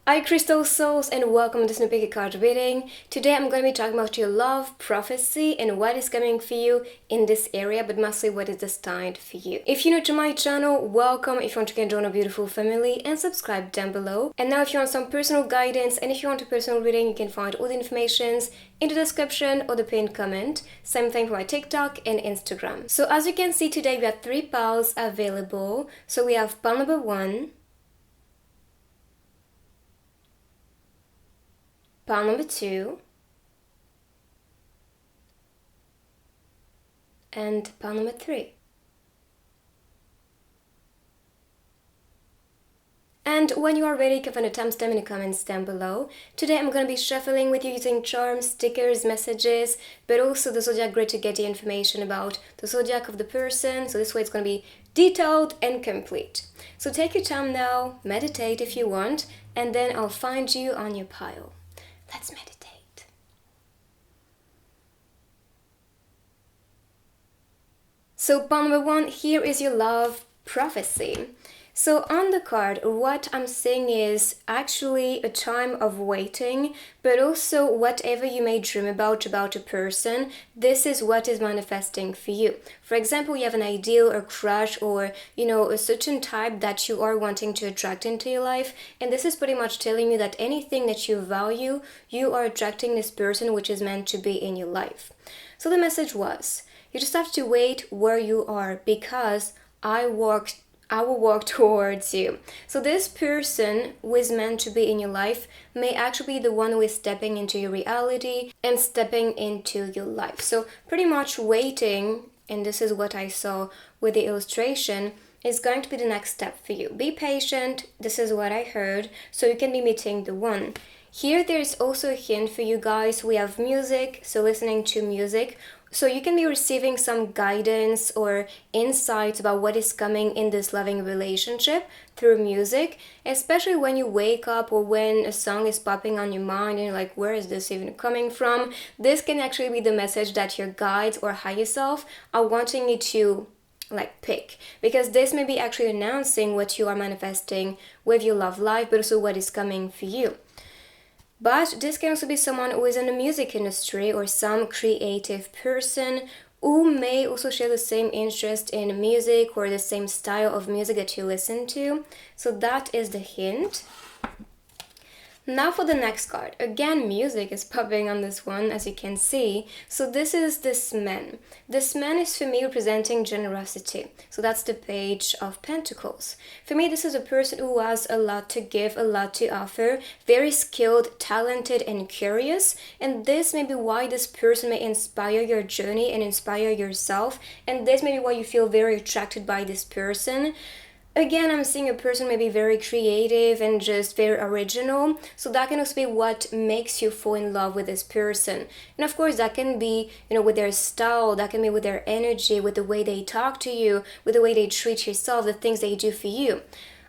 Hi Crystal Souls, and welcome to this new pick card reading. Today I'm going to be talking about your love, prophecy, and what is coming for you in this area, but mostly what is destined for you. If you're new to my channel, welcome. If you want to join a beautiful family, and subscribe down below. And now if you want some personal guidance and if you want a personal reading, you can find all the informations in the description or the pinned comment. Same thing for my TikTok and Instagram. So as you can see today, we have 3 piles available. So we have pile number 1, pile number 2, and pile number 3. And when you are ready, you can find a timestamp in the comments down below. Today I'm going to be shuffling with you using charms, stickers, messages, but also the zodiac grid to get the information about the zodiac of the person. So this way it's going to be detailed and complete. So take your time now, meditate if you want, and then I'll find you on your pile. Let's meditate. So pile number 1, here is your love prophecy. So on the card, what I'm seeing is actually a time of waiting, but also whatever you may dream about a person, this is what is manifesting for you. For example, you have an ideal or crush or, a certain type that you are wanting to attract into your life. And this is pretty much telling you that anything that you value, you are attracting this person which is meant to be in your life. So the message was, you just have to wait where you are because I will walk towards you. So this person who is meant to be in your life may actually be the one who is stepping into your reality and stepping into your life. So pretty much waiting, and this is what I saw with the illustration, is going to be the next step for you. Be patient, this is what I heard, so you can be meeting the one. Here there's also a hint for you guys. We have music, so listening to music. So you can be receiving some guidance or insights about what is coming in this loving relationship through music, especially when you wake up or when a song is popping on your mind and you're like, where is this even coming from? This can actually be the message that your guides or higher self are wanting you to pick, because this may be actually announcing what you are manifesting with your love life, but also what is coming for you. But this can also be someone who is in the music industry or some creative person who may also share the same interest in music or the same style of music that you listen to. So that is the hint. Now for the next card. Again, music is popping on this one, as you can see. So this is this man. This man is for me representing generosity. So that's the Page of Pentacles. For me, this is a person who has a lot to give, a lot to offer, very skilled, talented, and curious. And this may be why this person may inspire your journey and inspire yourself. And this may be why you feel very attracted by this person. Again, I'm seeing a person maybe very creative and just very original. So that can also be what makes you fall in love with this person. And of course, that can be, with their style, that can be with their energy, with the way they talk to you, with the way they treat yourself, the things they do for you.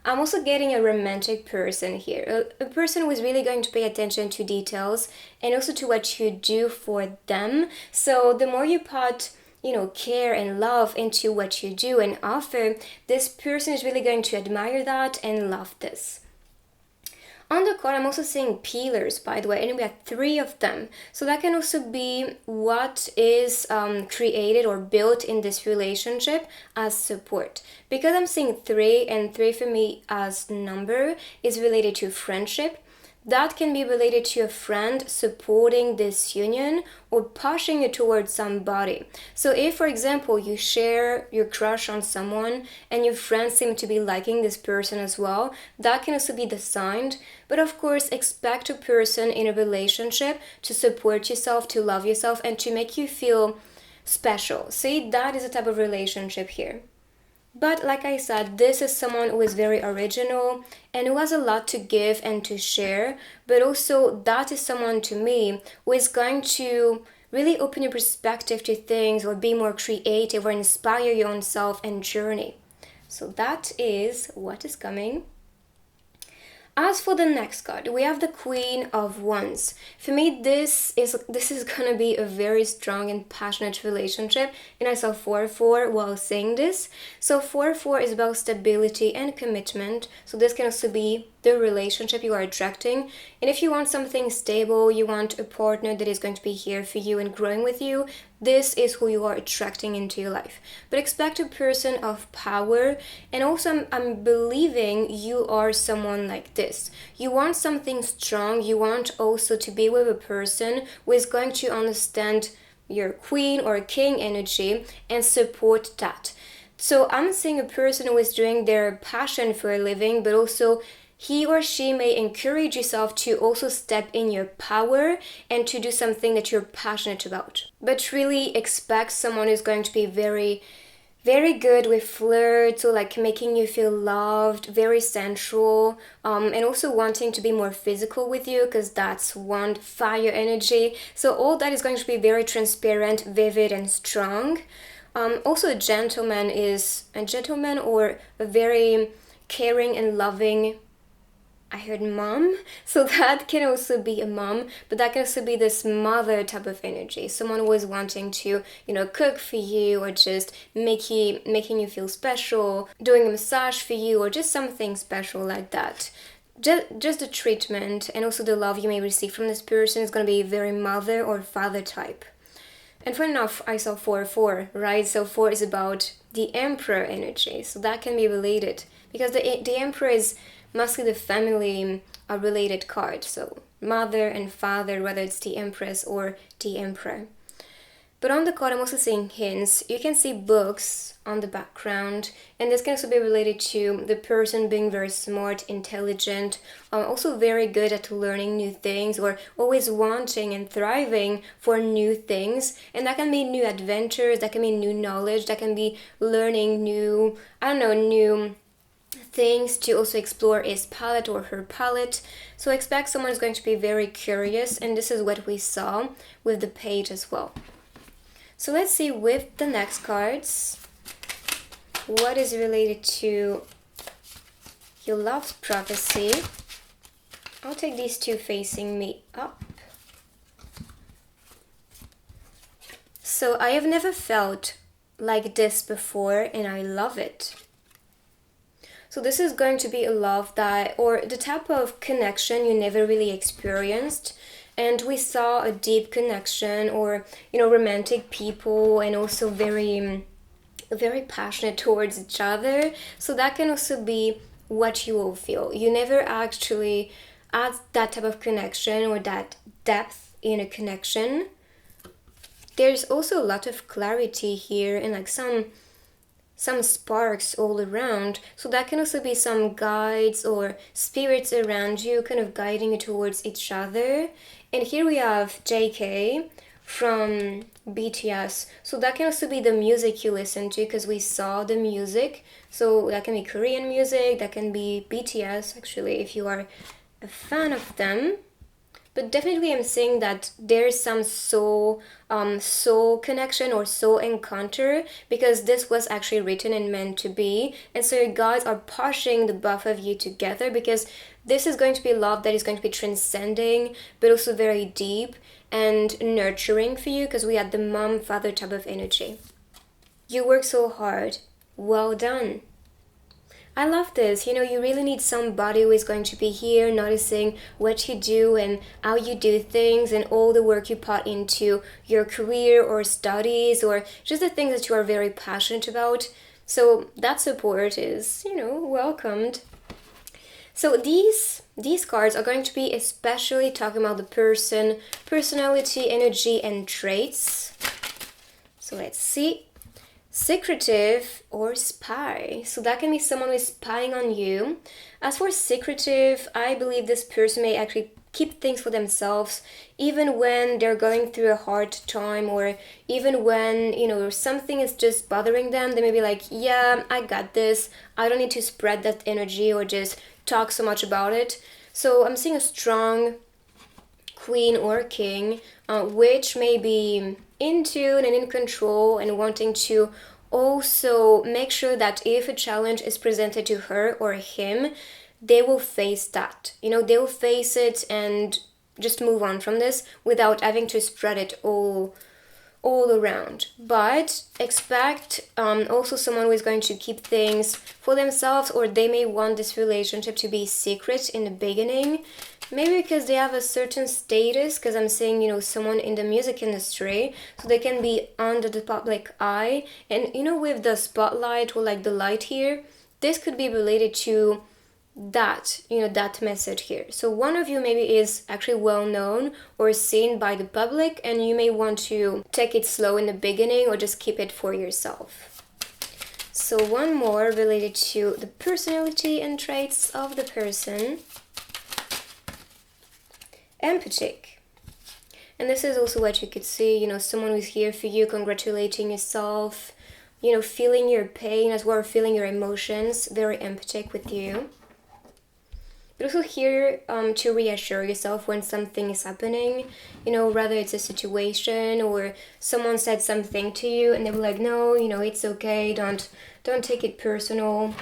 I'm also getting a romantic person here, a person who is really going to pay attention to details and also to what you do for them. So the more you put care and love into what you do and offer, this person is really going to admire that and love this. On the card, I'm also seeing pillars, by the way, and we have 3 of them. So that can also be what is created or built in this relationship as support. Because I'm seeing 3, and 3 for me as number is related to friendship. That can be related to a friend supporting this union or pushing you towards somebody. So if, for example, you share your crush on someone and your friends seem to be liking this person as well, that can also be the sign. But of course, expect a person in a relationship to support yourself, to love yourself, and to make you feel special. See, that is the type of relationship here. But like I said, this is someone who is very original and who has a lot to give and to share. But also that is someone to me who is going to really open your perspective to things or be more creative or inspire your own self and journey. So that is what is coming. As for the next card, we have the Queen of Wands. For me, this is going to be a very strong and passionate relationship. And I saw 4-4 while saying this. So 4-4 is about stability and commitment. So this can also be the relationship you are attracting. And if you want something stable, you want a partner that is going to be here for you and growing with you, this is who you are attracting into your life. But expect a person of power, and also I'm believing you are someone like this. You want something strong, you want also to be with a person who is going to understand your queen or king energy and support that. So I'm seeing a person who is doing their passion for a living, but also he or she may encourage yourself to also step in your power and to do something that you're passionate about. But really expect someone who's going to be very, very good with flirt, so like making you feel loved, very sensual, and also wanting to be more physical with you, because that's one fire energy. So all that is going to be very transparent, vivid, and strong. Also, a gentleman or a very caring and loving, I heard mom, so that can also be a mom, but that can also be this mother type of energy. Someone who is wanting to, cook for you, or just making you feel special, doing a massage for you, or just something special like that. Just the treatment and also the love you may receive from this person is going to be very mother or father type. And funny enough, I saw 4-4, right? So 4 is about the Emperor energy. So that can be related. Because the Emperor is mostly the family related card. So mother and father, whether it's the Empress or the Emperor. But on the card, I'm also seeing hints. You can see books on the background, and this can also be related to the person being very smart, intelligent, also very good at learning new things, or always wanting and thriving for new things. And that can be new adventures, that can be new knowledge, that can be learning new things to also explore his palette or her palette. So expect someone is going to be very curious, and this is what we saw with the page as well. So let's see with the next cards, what is related to your love's prophecy. I'll take these two facing me up. So I have never felt like this before, and I love it. So this is going to be a love or the type of connection you never really experienced. And we saw a deep connection, or, romantic people, and also very, very passionate towards each other. So that can also be what you will feel. You never actually had that type of connection or that depth in a connection. There's also a lot of clarity here, and like some sparks all around. So that can also be some guides or spirits around you kind of guiding you towards each other. And here we have JK from BTS. So that can also be the music you listen to, because we saw the music. So that can be Korean music, that can be BTS actually, if you are a fan of them. But definitely I'm saying that there's some soul connection or soul encounter, because this was actually written and meant to be. And so your guides are pushing the both of you together, because this is going to be love that is going to be transcending, but also very deep and nurturing for you, because we had the mom-father type of energy. You work so hard. Well done. I love this. You really need somebody who is going to be here noticing what you do and how you do things, and all the work you put into your career or studies, or just the things that you are very passionate about. So that support is, welcomed. So these cards are going to be especially talking about the personality, energy, and traits. So let's see. Secretive or spy. So that can be someone who is spying on you. As for secretive, I believe this person may actually keep things for themselves, even when they're going through a hard time, or even when, something is just bothering them. They may be like, yeah, I got this. I don't need to spread that energy or just talk so much about it. So I'm seeing a strong queen or king, which may be in tune and in control, and wanting to also make sure that if a challenge is presented to her or him, they will face that. They will face it and just move on from this without having to spread it all all around, but expect also someone who is going to keep things for themselves, or they may want this relationship to be secret in the beginning, maybe because they have a certain status, because I'm saying, you know, someone in the music industry, so they can be under the public eye, and you know, with the spotlight or like the light here, this could be related to that, you know, that message here. So one of you maybe is actually well known or seen by the public, and you may want to take it slow in the beginning or just keep it for yourself. So one more related to the personality and traits of the person. Empathic. And this is also what you could see, you know, someone who's here for you, congratulating yourself, you know, feeling your pain as well, feeling your emotions, very empathic with you. But also here to reassure yourself when something is happening, you know, whether it's a situation or someone said something to you and they were like, no, you know, it's okay, don't take it personal,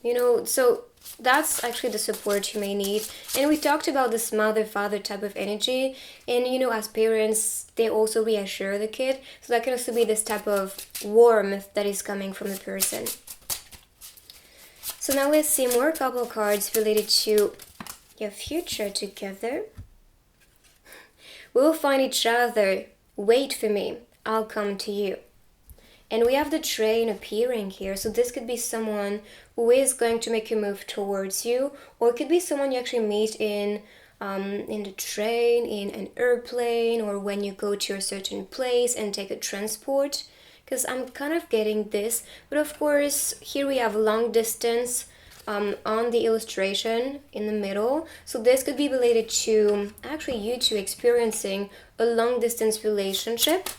you know. So that's actually the support you may need. And we talked about this mother-father type of energy, and you know, as parents, they also reassure the kid, so that can also be this type of warmth that is coming from the person. So now let's see more couple cards related to your future together. We'll find each other. Wait for me. I'll come to you. And we have the train appearing here. So this could be someone who is going to make a move towards you, or it could be someone you actually meet in the train, in an airplane, or when you go to a certain place and take a transport. Because I'm kind of getting this, but of course here we have long distance on the illustration in the middle, so this could be related to actually you two experiencing a long distance relationship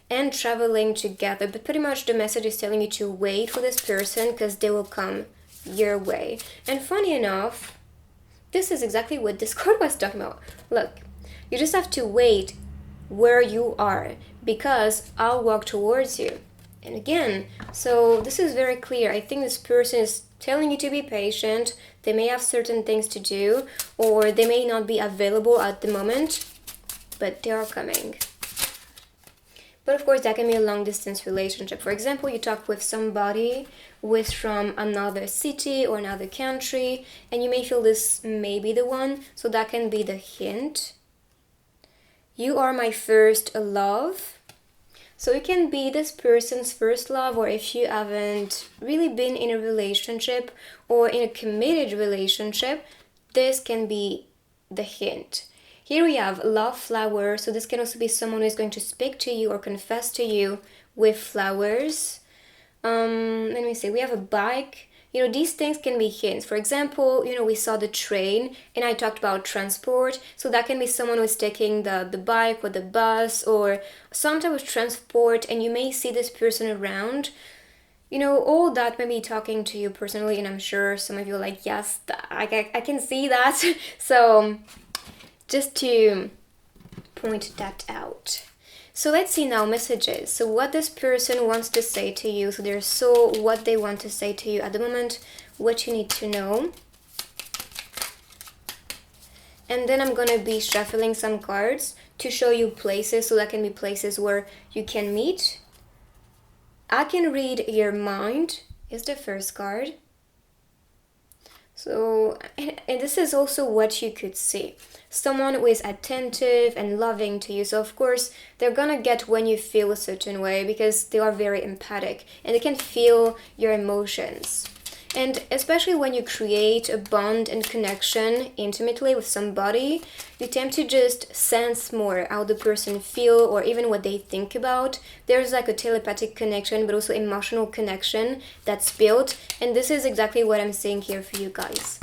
and traveling together. But pretty much the message is telling you to wait for this person because they will come your way. And funny enough, this is exactly what this card was talking about. Look, you just have to wait where you are, because I'll walk towards you. And again, so this is very clear. I think this person is telling you to be patient. They may have certain things to do, or they may not be available at the moment, but they are coming. But of course, that can be a long distance relationship. For example, you talk with somebody who is from another city or another country, and you may feel this may be the one, so that can be the hint. You are my first love. So it can be this person's first love, or if you haven't really been in a relationship or in a committed relationship, this can be the hint. Here we have love flower, so this can also be someone who is going to speak to you or confess to you with flowers. Let me see, we have a bike. You know, these things can be hints. For example, you know, we saw the train and I talked about transport. So that can be someone who's taking the bike or the bus or some type of transport, and you may see this person around. You know, all that may be talking to you personally, and I'm sure some of you are like, yes, I can see that. So just to point that out. So let's see now messages. So what this person wants to say to you. So their soul, what they want to say to you at the moment, what you need to know. And then I'm going to be shuffling some cards to show you places. So that can be places where you can meet. I can read your mind is the first card. So, and this is also what you could see. Someone who is attentive and loving to you. So of course, they're gonna get when you feel a certain way, because they are very empathic and they can feel your emotions. And especially when you create a bond and connection intimately with somebody, you tend to just sense more how the person feel or even what they think about. There's like a telepathic connection, but also emotional connection that's built. And this is exactly what I'm saying here for you guys.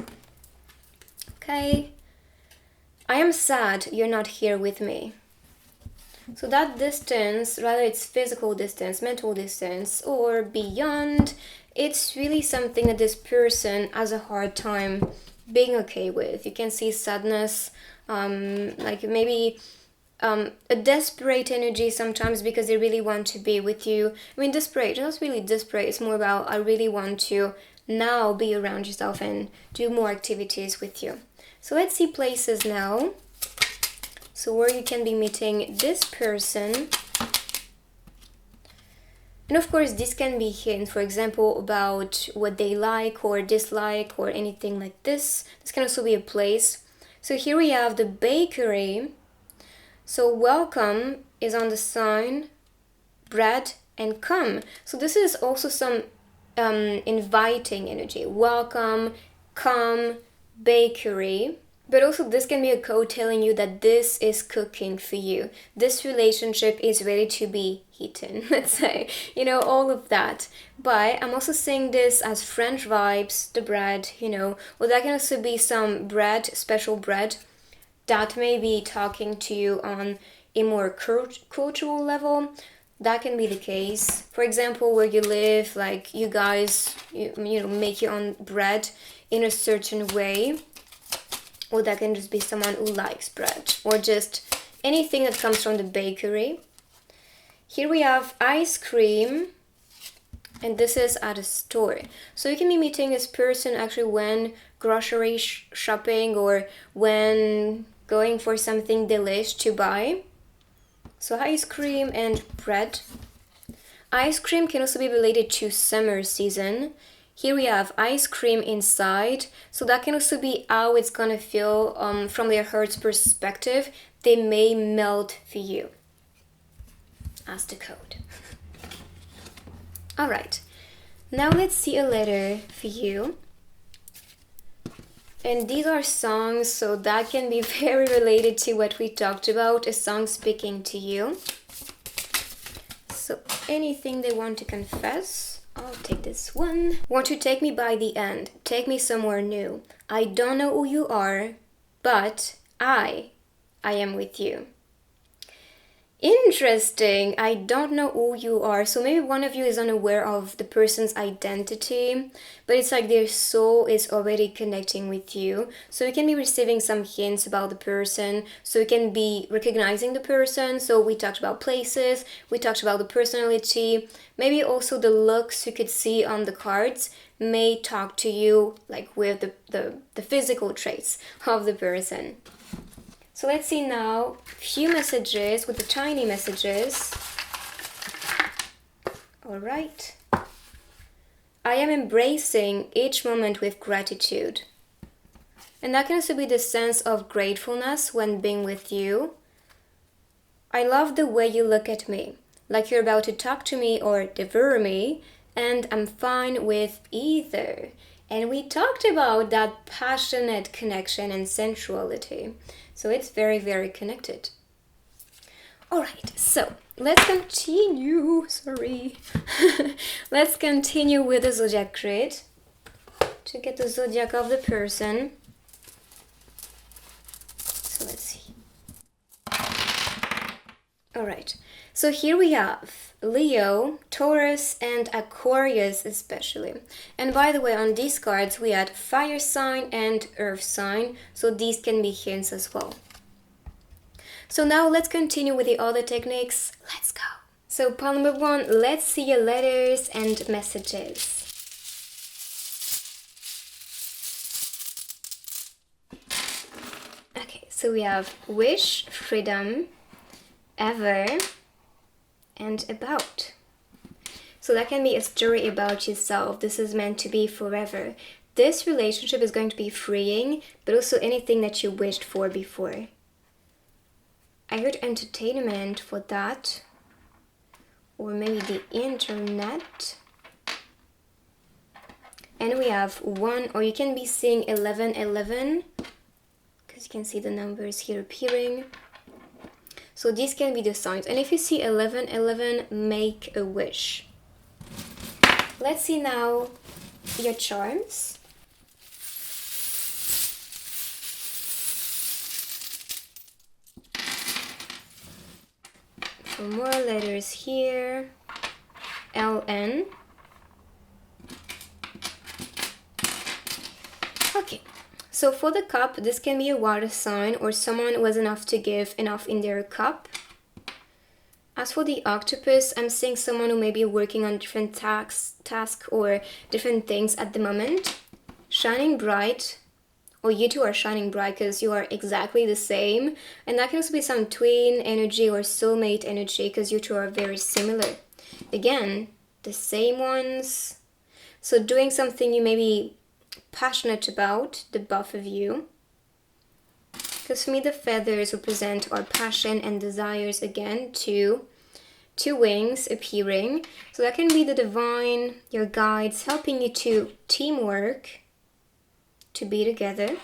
Okay. I am sad you're not here with me. So that distance, whether it's physical distance, mental distance, or beyond, it's really something that this person has a hard time being okay with. You can see sadness, like maybe a desperate energy sometimes, because they really want to be with you. I mean, desperate, not really desperate, it's more about I really want to now be around yourself and do more activities with you. So let's see places now. So where you can be meeting this person. And of course, this can be hints, for example, about what they like or dislike or anything like this. This can also be a place. So here we have the bakery. So welcome is on the sign, bread and come. So this is also some inviting energy. Welcome, come, bakery. But also this can be a code telling you that this is cooking for you. This relationship is ready to be eaten, let's say. You know, all of that. But I'm also saying this as French vibes, the bread, you know. Or that can also be some bread, special bread, that may be talking to you on a more cultural level. That can be the case. For example, where you live, like you guys, you know, make your own bread in a certain way. Or that can just be someone who likes bread. Or just anything that comes from the bakery. Here we have ice cream. And this is at a store. So you can be meeting this person actually when grocery shopping or when going for something delish to buy. So ice cream and bread. Ice cream can also be related to summer season. Here we have ice cream inside. So that can also be how it's gonna feel from their heart's perspective. They may melt for you. As the code. Alright, now let's see a letter for you. And these are songs, so that can be very related to what we talked about, a song speaking to you. So anything they want to confess, I'll take this one. Want to take me by the end, take me somewhere new. I don't know who you are, but I am with you. Interesting. I don't know who you are. So maybe one of you is unaware of the person's identity, but it's like their soul is already connecting with you. So you can be receiving some hints about the person. So you can be recognizing the person. So we talked about places. We talked about the personality. Maybe also the looks you could see on the cards may talk to you like with the physical traits of the person. So let's see now a few messages with the tiny messages. All right. I am embracing each moment with gratitude. And that can also be the sense of gratefulness when being with you. I love the way you look at me, like you're about to talk to me or devour me, and I'm fine with either. And we talked about that passionate connection and sensuality. So it's very, very connected. Alright, so let's continue. Sorry. Let's continue with the zodiac grid to get the zodiac of the person. So let's see. Alright, so here we have Leo, Taurus, and Aquarius especially. And by the way, on these cards we had fire sign and earth sign, so these can be hints as well. So now let's continue with the other techniques. Let's go. So part number 1, let's see your letters and messages. Okay, so we have wish, freedom, ever, and about. So that can be a story about yourself. This is meant to be forever. This relationship is going to be freeing, but also anything that you wished for before. I heard entertainment for that, or maybe the internet. And we have 1, or you can be seeing 1111, because you can see the numbers here appearing. So these can be the signs. And if you see 1111, make a wish. Let's see now your charms. For more letters here, LN. Okay. So for the cup, this can be a water sign or someone who has enough to give enough in their cup. As for the octopus, I'm seeing someone who may be working on different tasks or different things at the moment. Shining bright, or you two are shining bright because you are exactly the same. And that can also be some twin energy or soulmate energy because you two are very similar. Again, the same ones. So doing something you may be passionate about, the both of you. Because for me, the feathers represent our passion and desires again, two wings appearing. So that can be the divine, your guides, helping you to teamwork, to be together.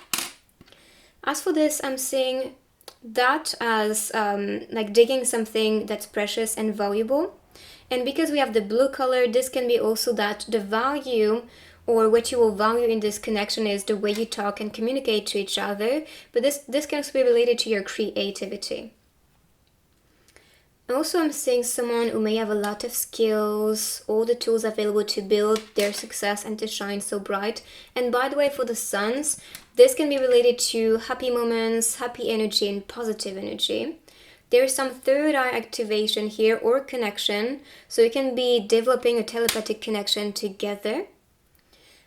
As for this, I'm seeing that as like digging something that's precious and valuable. And because we have the blue color, this can be also that the value or what you will value in this connection is the way you talk and communicate to each other. But this can also be related to your creativity. Also, I'm seeing someone who may have a lot of skills, all the tools available to build their success and to shine so bright. And by the way, for the suns, this can be related to happy moments, happy energy, and positive energy. There's some third eye activation here or connection, so you can be developing a telepathic connection together.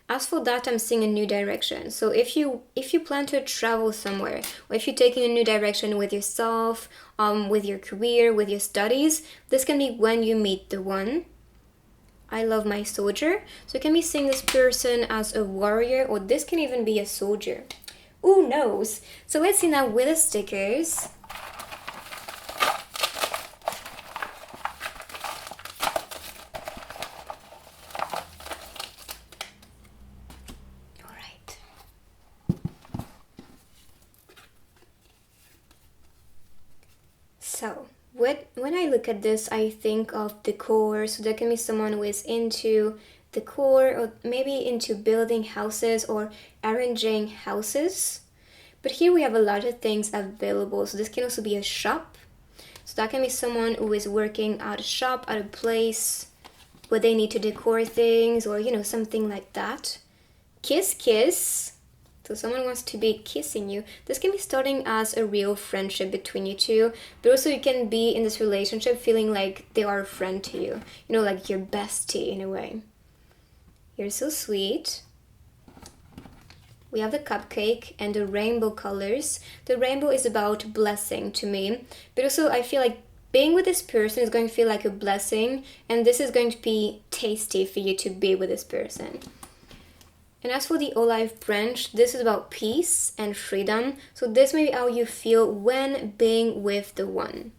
As for that, I'm seeing a new direction. So if you plan to travel somewhere, or if you're taking a new direction with yourself, with your career, with your studies, this can be when you meet the one. I love my soldier. So you can be seeing this person as a warrior, or this can even be a soldier. Who knows? So let's see now with the stickers. So, when I look at this, I think of decor. So there can be someone who is into decor or maybe into building houses or arranging houses. But here we have a lot of things available. So this can also be a shop. So that can be someone who is working at a shop, at a place where they need to decor things or, something like that. Kiss, kiss. So someone wants to be kissing you. This can be starting as a real friendship between you two, but also you can be in this relationship feeling like they are a friend to you. Like your bestie in a way. You're so sweet. We have the cupcake and the rainbow colors. The rainbow is about blessing to me, but also I feel like being with this person is going to feel like a blessing, and this is going to be tasty for you to be with this person. And as for the olive branch, this is about peace and freedom. So this may be how you feel when being with the one.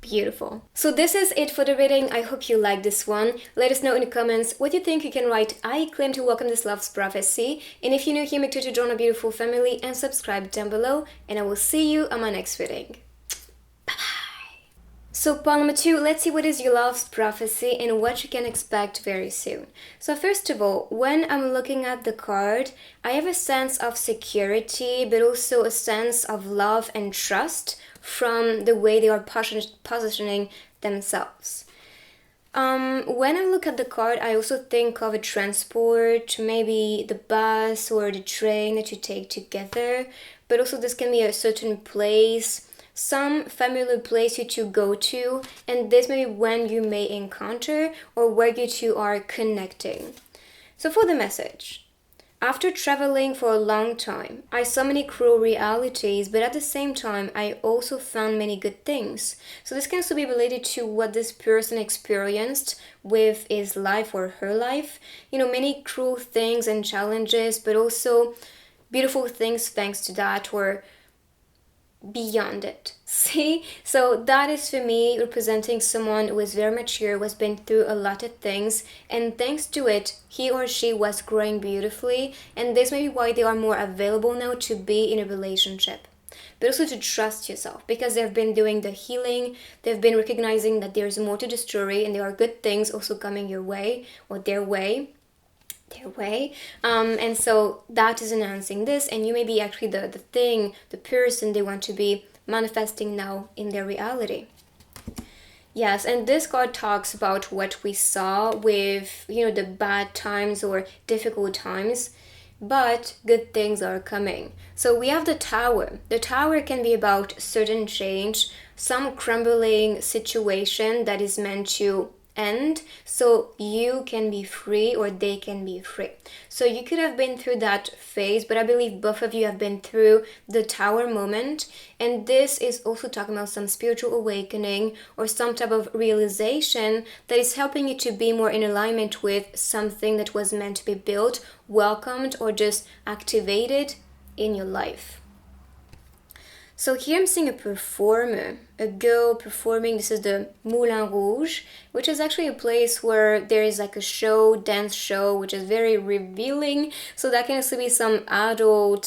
Beautiful. So this is it for the reading. I hope you like this one. Let us know in the comments what you think. You can write, I claim to welcome this love's prophecy. And if you're new here, make sure to join a beautiful family and subscribe down below. And I will see you on my next reading. So part number 2, let's see what is your love's prophecy and what you can expect very soon. So first of all, when I'm looking at the card, I have a sense of security, but also a sense of love and trust from the way they are positioning themselves. When I look at the card, I also think of a transport, maybe the bus or the train that you take together, but also this can be a certain place, some familiar place you two go to, and this may be when you may encounter or where you two are connecting. So for the message, after traveling for a long time, I saw many cruel realities, but at the same time, I also found many good things. So this can also be related to what this person experienced with his life or her life. Many cruel things and challenges, but also beautiful things thanks to that, or beyond it. See? So that is for me representing someone who is very mature, who has been through a lot of things, and thanks to it, he or she was growing beautifully, and this may be why they are more available now to be in a relationship. But also to trust yourself, because they've been doing the healing, they've been recognizing that there's more to the story, and there are good things also coming your way, or their way. And so that is enhancing this, and you may be actually the person they want to be manifesting now in their reality. Yes, and this card talks about what we saw with, the bad times or difficult times, but good things are coming. So we have the Tower. The Tower can be about certain change, some crumbling situation that is meant to end so you can be free or they can be free. So you could have been through that phase, but I believe both of you have been through the tower moment, and this is also talking about some spiritual awakening or some type of realization that is helping you to be more in alignment with something that was meant to be built, welcomed, or just activated in your life. So here I'm seeing a performer, a girl performing. This is the Moulin Rouge, which is actually a place where there is like a show, dance show, which is very revealing. So that can also be some adult,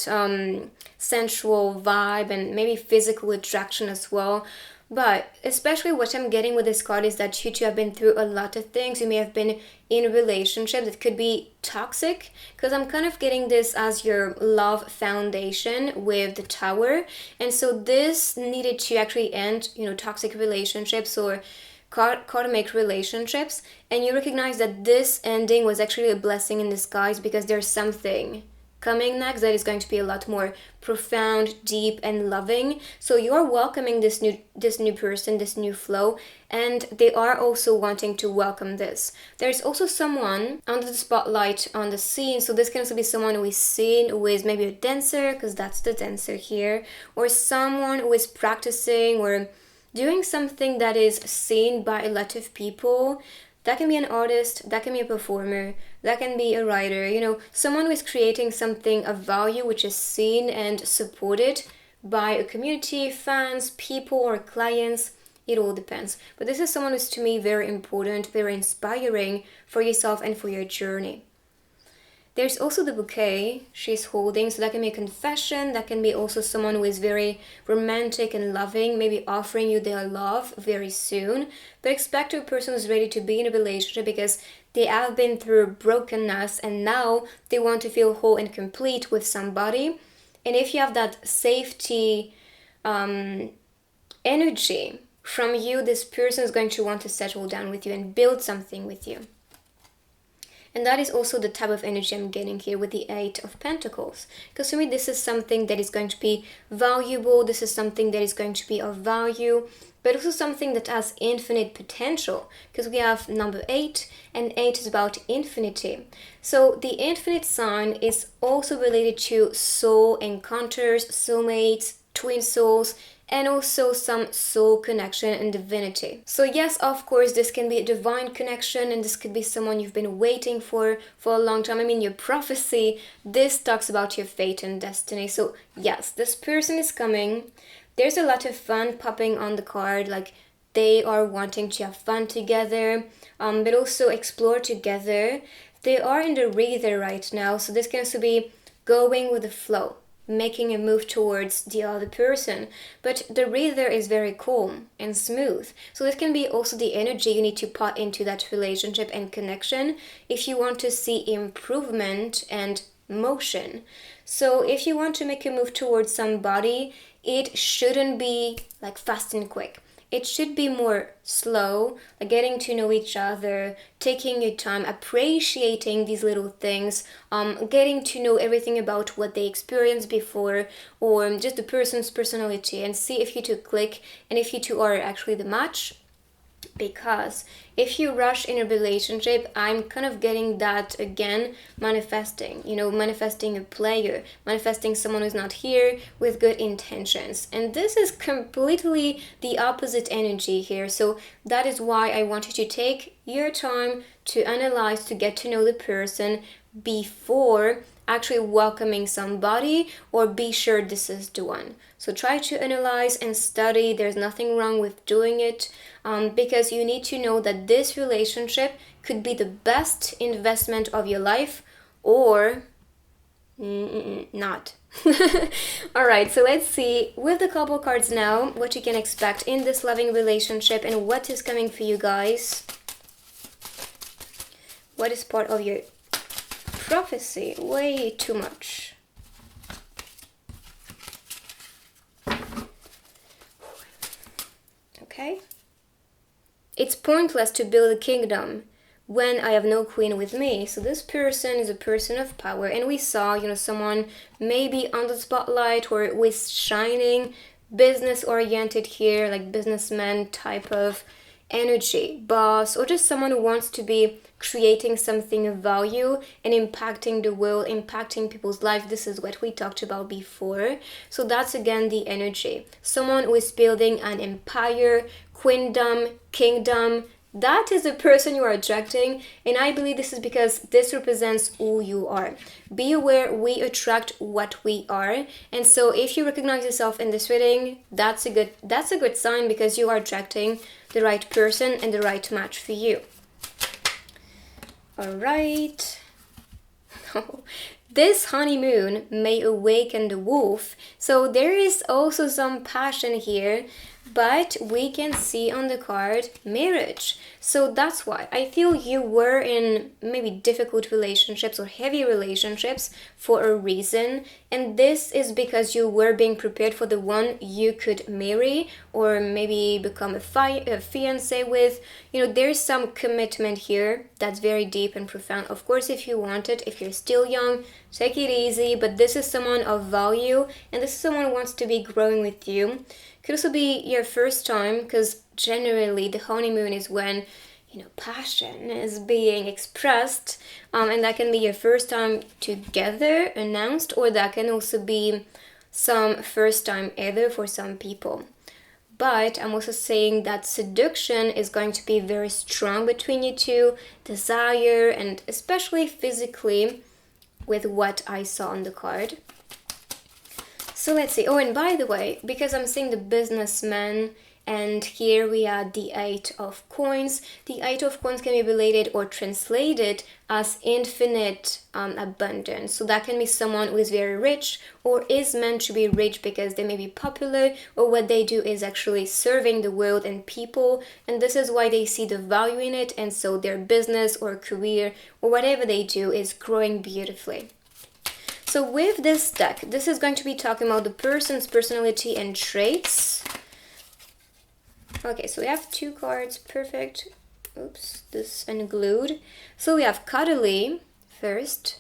sensual vibe and maybe physical attraction as well. But especially what I'm getting with this card is that you two have been through a lot of things. You may have been in a relationship that could be toxic, because I'm kind of getting this as your love foundation with the tower. And so this needed to actually end, toxic relationships or karmic relationships. And you recognize that this ending was actually a blessing in disguise, because there's something coming next that is going to be a lot more profound, deep, and loving. So you're welcoming this new person, this new flow, and they are also wanting to welcome this. There's also someone under the spotlight on the scene. So this can also be someone who is seen, who is maybe a dancer, because that's the dancer here, or someone who is practicing or doing something that is seen by a lot of people. That can be an artist, that can be a performer, that can be a writer, someone who is creating something of value which is seen and supported by a community, fans, people, or clients. It all depends. But this is someone who's, to me, very important, very inspiring for yourself and for your journey. There's also the bouquet she's holding, so that can be a confession. That can be also someone who is very romantic and loving, maybe offering you their love very soon. But expect a person who's ready to be in a relationship, because they have been through brokenness and now they want to feel whole and complete with somebody. And if you have that safety energy from you, this person is going to want to settle down with you and build something with you. And that is also the type of energy I'm getting here with the Eight of Pentacles. Because for me, this is something that is going to be valuable. This is something that is going to be of value, but also something that has infinite potential. Because we have number 8, and 8 is about infinity. So the infinite sign is also related to soul encounters, soulmates, twin souls, and also some soul connection and divinity. So yes, of course, this can be a divine connection, and this could be someone you've been waiting for a long time. I mean, your prophecy, this talks about your fate and destiny. So yes, this person is coming. There's a lot of fun popping on the card, like they are wanting to have fun together, but also explore together. They are in the reader right now, so this can also be going with the flow, making a move towards the other person. But the reader is very calm and smooth. So this can be also the energy you need to put into that relationship and connection if you want to see improvement and motion. So if you want to make a move towards somebody, it shouldn't be like fast and quick. It should be more slow, like getting to know each other, taking your time, appreciating these little things, getting to know everything about what they experienced before, or just the person's personality, and see if you two click and if you two are actually the match. Because if you rush in a relationship, I'm kind of getting that again, manifesting a player, manifesting someone who's not here with good intentions. And this is completely the opposite energy here. So that is why I want you to take your time to analyze, to get to know the person before actually welcoming somebody, or be sure this is the one. So try to analyze and study. There's nothing wrong with doing it, because you need to know that this relationship could be the best investment of your life, or not. Alright, so let's see with the couple cards now what you can expect in this loving relationship and what is coming for you guys. What is part of your prophecy? Way too much. Okay. It's pointless to build a kingdom when I have no queen with me. So this person is a person of power, and we saw, someone maybe on the spotlight or with shining, business oriented here, like businessman type of energy, boss, or just someone who wants to be creating something of value and impacting the world, impacting people's life. This is what we talked about before. So that's again the energy. Someone who is building an empire, queendom, kingdom. That is the person you are attracting, and I believe this is because this represents who you are. Be aware, we attract what we are, and so if you recognize yourself in this reading, that's a good sign, because you are attracting the right person and the right match for you. All right. This honeymoon may awaken the wolf, so there is also some passion here, but we can see on the card marriage. So that's why I feel you were in maybe difficult relationships or heavy relationships for a reason, and this is because you were being prepared for the one you could marry or maybe become a fiancé with. You know, there's some commitment here that's very deep and profound. Of course, if you want it, if you're still young, take it easy, but this is someone of value, and this is someone who wants to be growing with you. Could also be your first time, because generally the honeymoon is when, you know, passion is being expressed, and that can be your first time together announced, or that can also be some first time ever for some people. But I'm also saying that seduction is going to be very strong between you two, desire, and especially physically with what I saw on the card. So let's see. Oh, and by the way, because I'm seeing the businessman, and here we are the 8 of coins. The 8 of coins can be related or translated as infinite abundance. So that can be someone who is very rich or is meant to be rich because they may be popular, or what they do is actually serving the world and people, and this is why they see the value in it, and so their business or career or whatever they do is growing beautifully. So with this deck, this is going to be talking about the person's personality and traits. Okay, so we have 2 cards, perfect. Oops, this unglued. So we have cuddly first.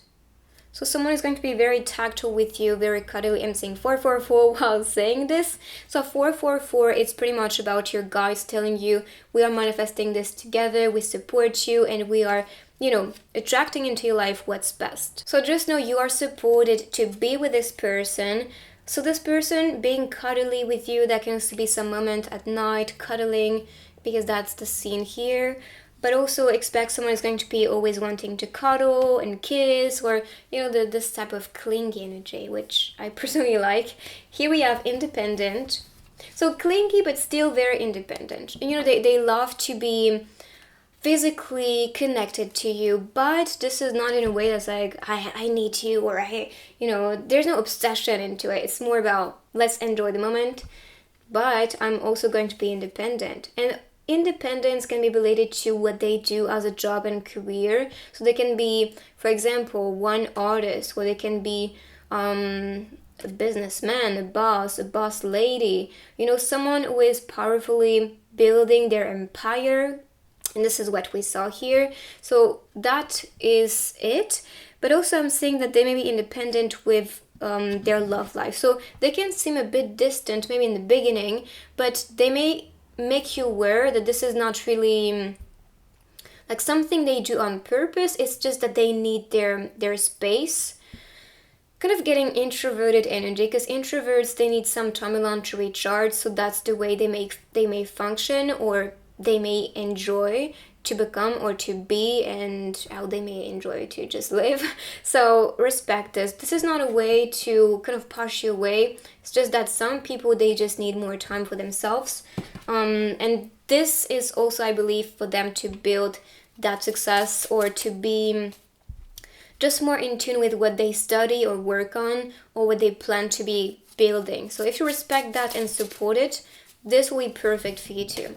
So someone is going to be very tactile with you, very cuddly. I'm saying 444 while saying this. So 444, it's pretty much about your guides telling you, we are manifesting this together, we support you, and we are, you know, attracting into your life what's best. So just know you are supported to be with this person. So this person being cuddly with you, that can also be some moment at night, cuddling, because that's the scene here. But also expect someone is going to be always wanting to cuddle and kiss, or, you know, this type of clingy energy, which I personally like. Here we have independent. So clingy, but still very independent. You know, they love to be physically connected to you, but this is not in a way that's like, I need you, or you know, there's no obsession into it. It's more about, let's enjoy the moment, but I'm also going to be independent. And independence can be related to what they do as a job and career. So they can be, for example, one artist, or they can be a businessman, a boss lady, you know, someone who is powerfully building their empire. And this is what we saw here. So that is it. But also I'm saying that they may be independent with their love life. So they can seem a bit distant maybe in the beginning, but they may make you aware that this is not really like something they do on purpose. It's just that they need their space. Kind of getting introverted energy, because introverts, they need some time alone to recharge. So that's the way they may function, or they may enjoy to become or to be, and how they may enjoy to just live. So respect this. This is not a way to kind of push you away. It's just that some people, they just need more time for themselves. And this is also, I believe, for them to build that success, or to be just more in tune with what they study or work on, or what they plan to be building. So if you respect that and support it, this will be perfect for you too.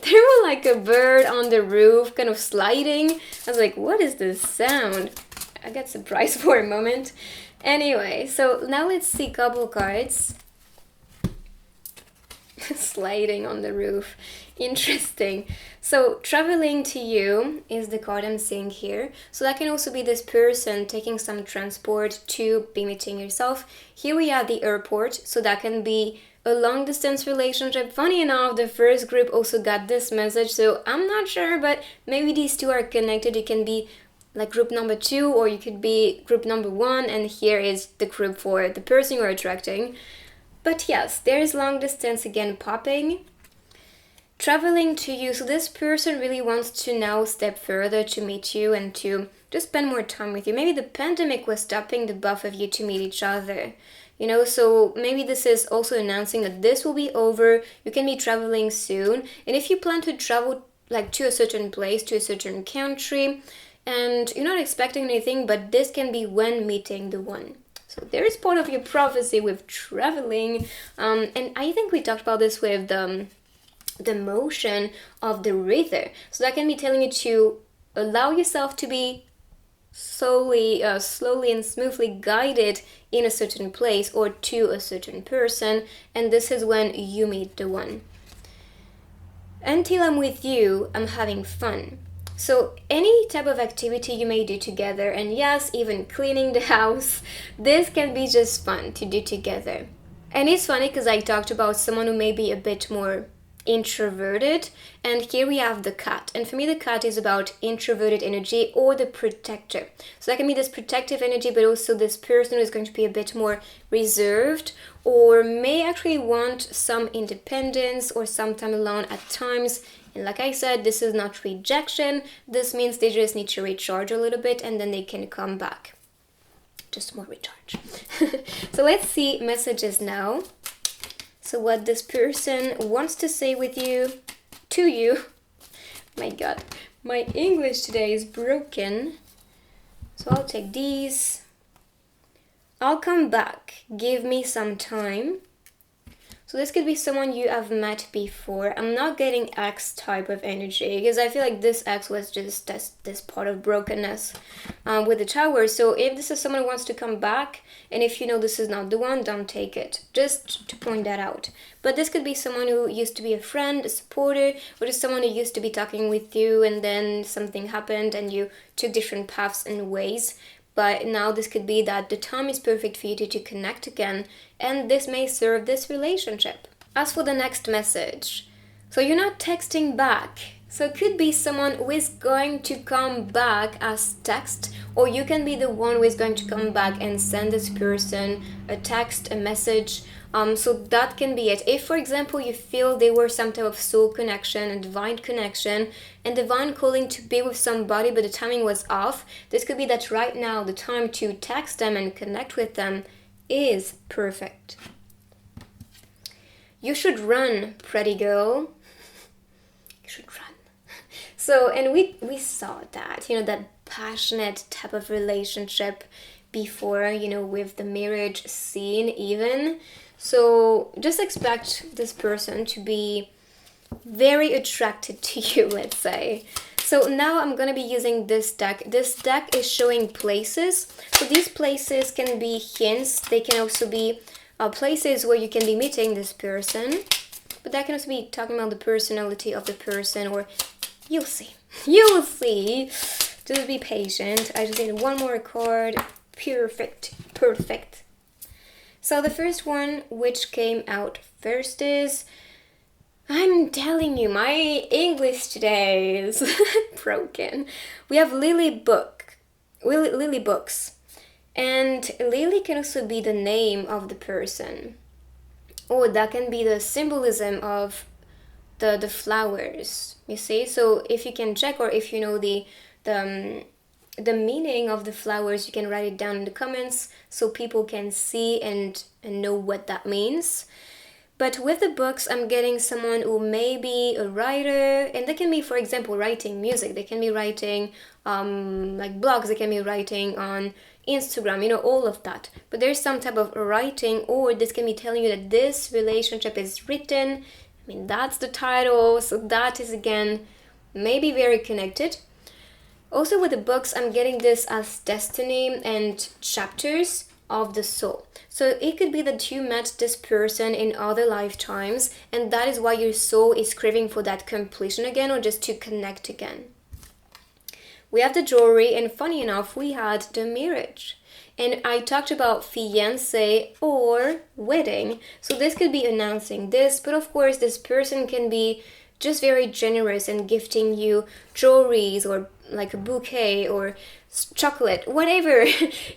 There was like a bird on the roof kind of sliding. I was like, what is this sound? I got surprised for a moment. Anyway, so now let's see a couple cards. Sliding on the roof. Interesting. So traveling to you is the card I'm seeing here. So that can also be this person taking some transport to be meeting yourself. Here we have the airport. So that can be a long distance relationship. Funny enough, the first group also got this message, so I'm not sure, but maybe these two are connected. You can be like group number 2, or you could be group number 1, and here is the group for the person you're attracting. But yes, there is long distance again popping. Traveling to you, so this person really wants to now step further to meet you and to just spend more time with you. Maybe the pandemic was stopping the both of you to meet each other. So maybe this is also announcing that this will be over. You can be traveling soon. And if you plan to travel like to a certain place, to a certain country, and you're not expecting anything, but this can be when meeting the one. So there is part of your prophecy with traveling. And I think we talked about this with the motion of the river. So that can be telling you to allow yourself to be slowly and smoothly guided in a certain place or to a certain person, and this is when you meet the one. Until I'm with you, I'm having fun. So any type of activity you may do together, and yes, even cleaning the house, this can be just fun to do together. And it's funny because I talked about someone who may be a bit more introverted, and here we have the cat, and for me the cat is about introverted energy or the protector. So that can be this protective energy, but also this person who is going to be a bit more reserved or may actually want some independence or some time alone at times. And like I said, this is not rejection. This means they just need to recharge a little bit and then they can come back. Just more recharge. So let's see messages now. So what this person wants to say with you, to you. My God, my English today is broken. So I'll take these. I'll come back. Give me some time. So this could be someone you have met before. I'm not getting X type of energy because I feel like this X was just this part of brokenness with the tower. So if this is someone who wants to come back, and if you know this is not the one, don't take it. Just to point that out. But this could be someone who used to be a friend, a supporter, or just someone who used to be talking with you and then something happened and you took different paths and ways. But now this could be that the time is perfect for you to connect again, and this may serve this relationship. As for the next message, so you're not texting back. So it could be someone who is going to come back as text, or you can be the one who is going to come back and send this person a text, a message. So that can be it. If, for example, you feel there were some type of soul connection, a divine connection, and divine calling to be with somebody, but the timing was off, this could be that right now the time to text them and connect with them is perfect. You should run, pretty girl. You should run. So, and we saw that, that passionate type of relationship before, with the marriage scene even. So just expect this person to be very attracted to you, let's say. So now I'm going to be using this deck. This deck is showing places. So these places can be hints. They can also be places where you can be meeting this person. But that can also be talking about the personality of the person, or you'll see. You'll see. Just be patient. I just need one more card. Perfect. Perfect. So the first one which came out first is, I'm telling you, my English today is broken. We have Lily Books. And Lily can also be the name of the person. Or that can be the symbolism of the flowers, you see? So if you can check, or if you know the meaning of the flowers, you can write it down in the comments so people can see and know what that means. But with the books, I'm getting someone who may be a writer, and they can be, for example, writing music. They can be writing like blogs. They can be writing on Instagram, all of that. But there's some type of writing, or this can be telling you that this relationship is written. That's the title. So that is, again, maybe very connected. Also with the books, I'm getting this as destiny and chapters of the soul. So it could be that you met this person in other lifetimes, and that is why your soul is craving for that completion again, or just to connect again. We have the jewelry, and funny enough, we had the marriage. And I talked about fiancé or wedding. So this could be announcing this, but of course this person can be just very generous and gifting you jewelries or like a bouquet or chocolate, whatever.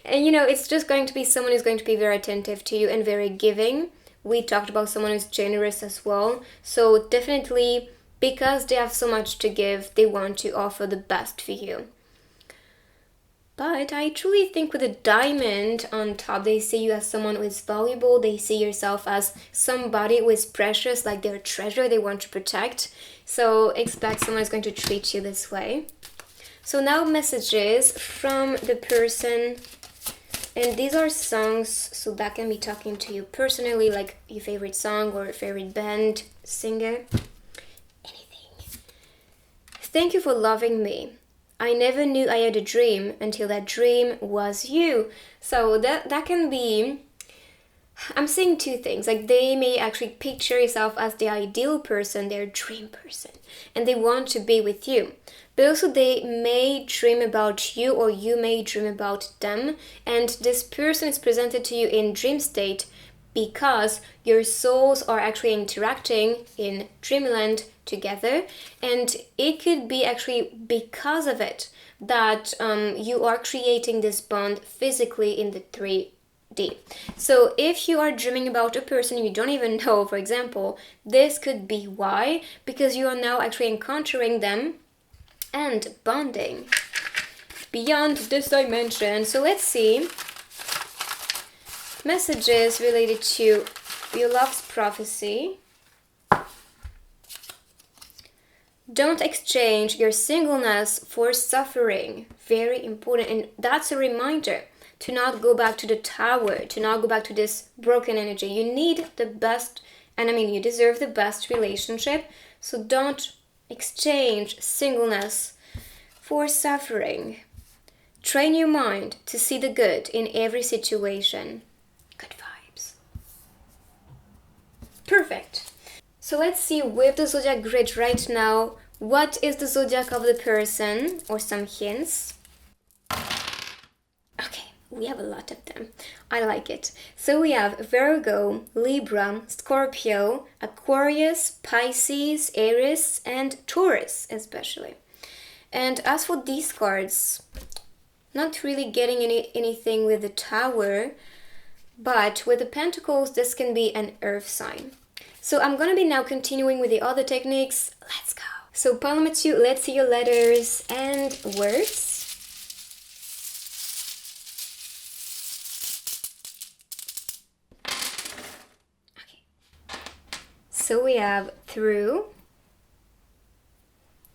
And it's just going to be someone who's going to be very attentive to you and very giving. We talked about someone who's generous as well. So definitely, because they have so much to give, they want to offer the best for you. But I truly think with a diamond on top, they see you as someone who is valuable. They see yourself as somebody who is precious, like their treasure they want to protect. So expect someone is going to treat you this way. So now messages from the person. And these are songs, so that can be talking to you personally, like your favorite song or favorite band, singer, anything. Thank you for loving me. I never knew I had a dream until that dream was you. So that can be, I'm saying two things. Like they may actually picture yourself as the ideal person, their dream person, and they want to be with you. But also they may dream about you or you may dream about them. And this person is presented to you in dream state because your souls are actually interacting in dreamland together, and it could be actually because of it that you are creating this bond physically in the 3D. So if you are dreaming about a person you don't even know, for example, this could be why, because you are now actually encountering them and bonding beyond this dimension. So let's see messages related to your love's prophecy. Don't exchange your singleness for suffering. Very important. And that's a reminder to not go back to the tower, to not go back to this broken energy. You need the best, and I mean, you deserve the best relationship. So don't exchange singleness for suffering. Train your mind to see the good in every situation. Good vibes. Perfect. So let's see with the zodiac grid right now, what is the zodiac of the person, or some hints. Okay, we have a lot of them. I like it. So we have Virgo, Libra, Scorpio, Aquarius, Pisces, Aries, and Taurus especially. And as for these cards, not really getting anything with the Tower, but with the Pentacles, this can be an earth sign. So I'm going to be now continuing with the other techniques. Let's go. So pile number 2, let's see your letters and words. Okay. So we have through,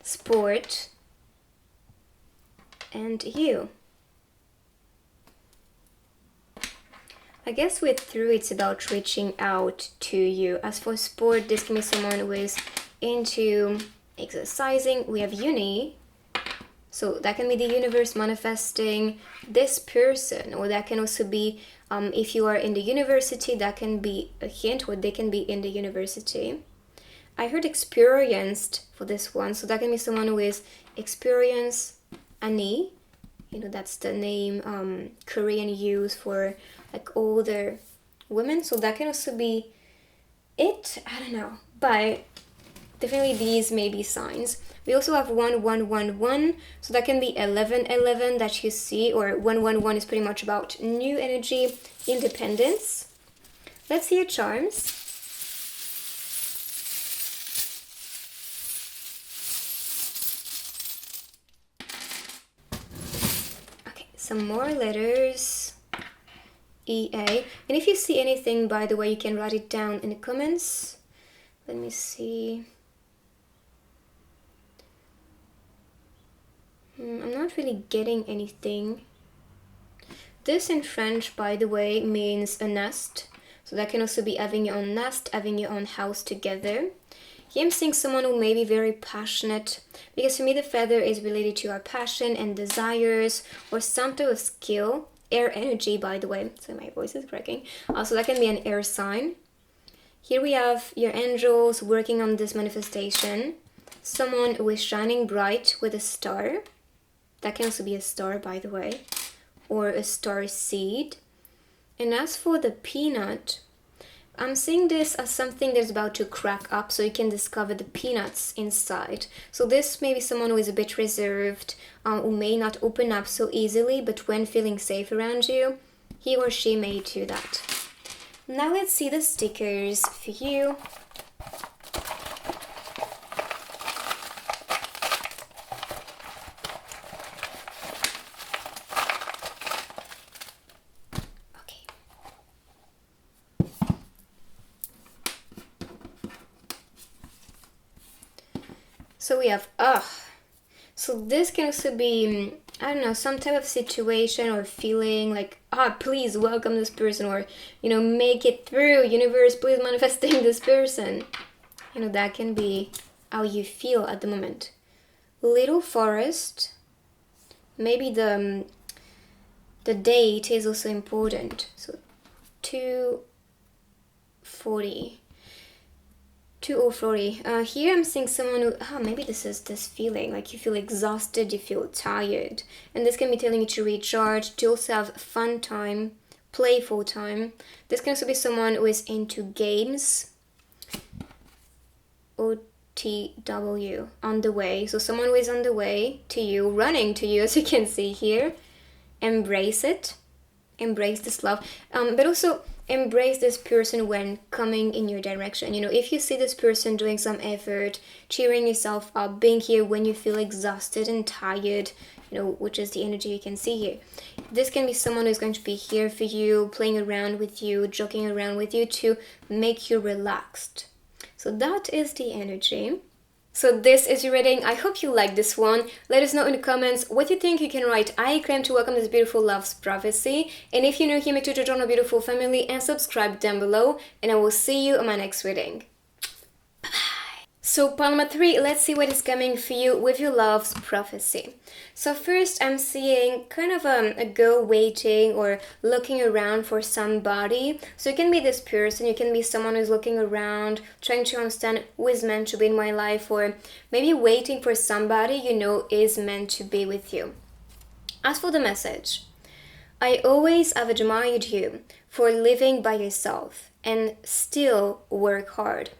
sport, and you. I guess with through, it's about reaching out to you. As for sport, this can be someone who is into exercising. We have uni, so that can be the universe manifesting this person, or that can also be if you are in the university, that can be a hint, or they can be in the university. I heard experienced for this one, so that can be someone who is experienced. Ani, that's the name Korean use for like older women, so that can also be it. I don't know, but definitely these may be signs. We also have 1111, so that can be 1111 that you see, or 111 is pretty much about new energy, independence. Let's see your charms. Okay, some more letters. EA. And if you see anything, by the way, you can write it down in the comments. Let me see. I'm not really getting anything. This in French, by the way, means a nest. So that can also be having your own nest, having your own house together. Here I'm seeing someone who may be very passionate, because for me the feather is related to our passion and desires, or some type of skill. Air energy, by the way, so my voice is cracking. Also, that can be an air sign. Here we have your angels working on this manifestation. Someone who is shining bright with a star. That can also be a star, by the way. or a star seed. And as for the peanut, I'm seeing this as something that's about to crack up, so you can discover the peanuts inside. So this may be someone who is a bit reserved, who may not open up so easily, but when feeling safe around you, he or she may do that. Now let's see the stickers for you. So we have, so this can also be, I don't know, some type of situation or feeling like, please welcome this person, or, make it through, universe, please manifesting this person. That can be how you feel at the moment. Little forest, maybe the date is also important. So 2:40. 2:40. Here I'm seeing someone who, maybe this is this feeling, like you feel exhausted, you feel tired. And this can be telling you to recharge, to also have fun time, playful time. This can also be someone who is into games. OTW, on the way. So someone who is on the way to you, running to you, as you can see here. Embrace it. Embrace this love. But also embrace this person when coming in your direction. If you see this person doing some effort, cheering yourself up, being here when you feel exhausted and tired, which is the energy you can see here. This can be someone who's going to be here for you, playing around with you, joking around with you to make you relaxed. So that is the energy. So this is your reading. I hope you like this one. Let us know in the comments what you think. You can write, I claim to welcome this beautiful love's prophecy. And if you're new here, make sure to join our beautiful family and subscribe down below. And I will see you on my next reading. So pile number 3, let's see what is coming for you with your love's prophecy. So first I'm seeing kind of a girl waiting or looking around for somebody. So you can be this person, you can be someone who's looking around, trying to understand who is meant to be in my life, or maybe waiting for somebody is meant to be with you. As for the message, I always have admired you for living by yourself and still work hard.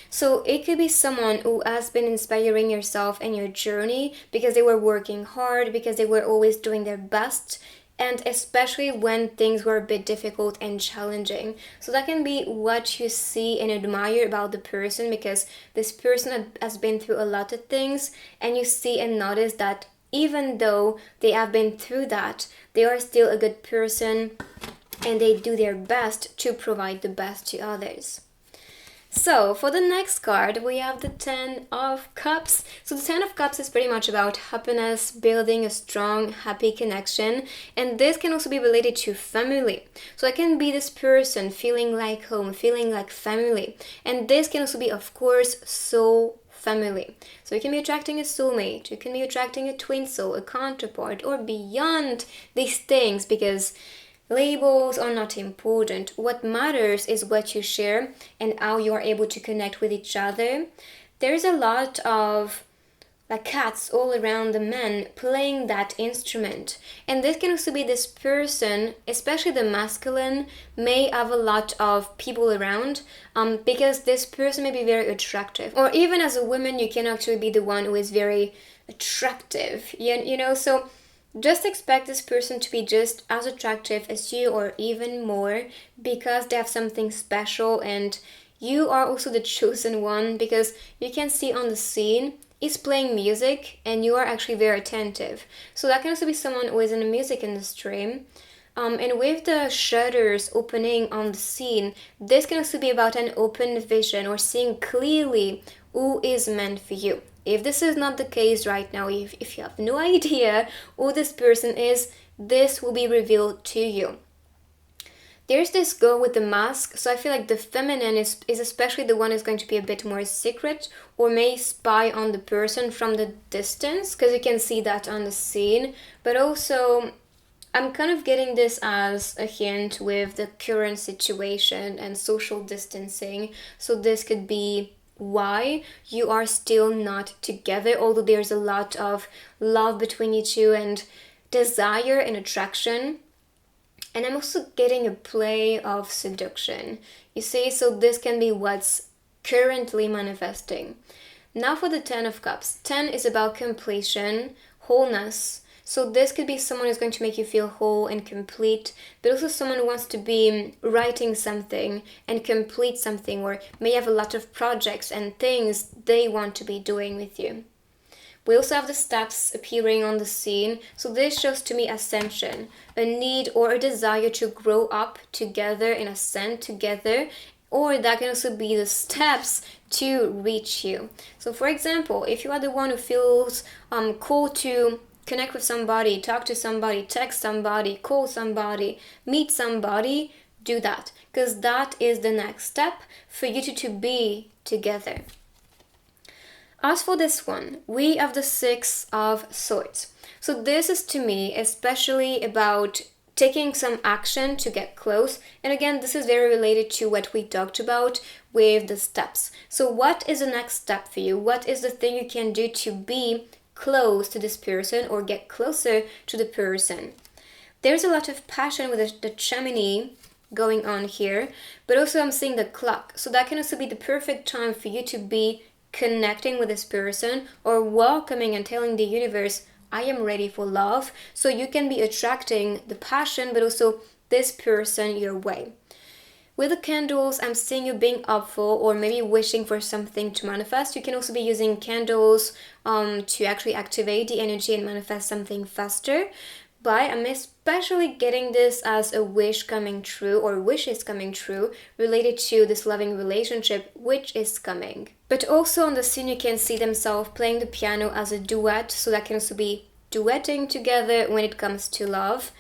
So it could be someone who has been inspiring yourself in your journey because they were working hard, because they were always doing their best, and especially when things were a bit difficult and challenging. So that can be what you see and admire about the person, because this person has been through a lot of things, and you see and notice that even though they have been through that, they are still a good person and they do their best to provide the best to others. So for the next card, we have the 10 of Cups. So the 10 of Cups is pretty much about happiness, building a strong, happy connection. And this can also be related to family. So it can be this person feeling like home, feeling like family. And this can also be, of course, soul family. So you can be attracting a soulmate, you can be attracting a twin soul, a counterpart, or beyond these things, because labels are not important. What matters is what you share and how you are able to connect with each other. There's a lot of cats all around the men playing that instrument. And this can also be this person, especially the masculine, may have a lot of people around because this person may be very attractive. Or even as a woman, you can actually be the one who is very attractive, so just expect this person to be just as attractive as you, or even more, because they have something special and you are also the chosen one, because you can see on the scene he's playing music and you are actually very attentive. So that can also be someone who is in the music industry. And with the shutters opening on the scene, this can also be about an open vision or seeing clearly who is meant for you. If this is not the case right now, if you have no idea who this person is, this will be revealed to you. There's this girl with the mask, so I feel like the feminine is especially the one who's going to be a bit more secret, or may spy on the person from the distance, because you can see that on the scene. But also, I'm kind of getting this as a hint with the current situation and social distancing. So this could be why you are still not together, although there's a lot of love between you two, and desire and attraction. And I'm also getting a play of seduction. You see, so this can be what's currently manifesting. Now for the 10 of Cups. 10 is about completion, wholeness. So this could be someone who's going to make you feel whole and complete, but also someone who wants to be writing something and complete something, or may have a lot of projects and things they want to be doing with you. We also have the steps appearing on the scene. So this shows to me ascension, a need or a desire to grow up together and ascend together, or that can also be the steps to reach you. So for example, if you are the one who feels called to connect with somebody, talk to somebody, text somebody, call somebody, meet somebody, do that, because that is the next step for you to be together. As for this one, we have the 6 of Swords. So this is to me especially about taking some action to get close. And again, this is very related to what we talked about with the steps. So what is the next step for you? What is the thing you can do to be close to this person or get closer to the person? There's a lot of passion with the Gemini going on here, but also I'm seeing the clock. So that can also be the perfect time for you to be connecting with this person or welcoming and telling the universe, I am ready for love. So you can be attracting the passion, but also this person your way. With the candles, I'm seeing you being hopeful or maybe wishing for something to manifest. You can also be using candles to actually activate the energy and manifest something faster. But I'm especially getting this as a wish coming true or wishes coming true related to this loving relationship which is coming. But also on the scene you can see themselves playing the piano as a duet, so that can also be duetting together when it comes to love.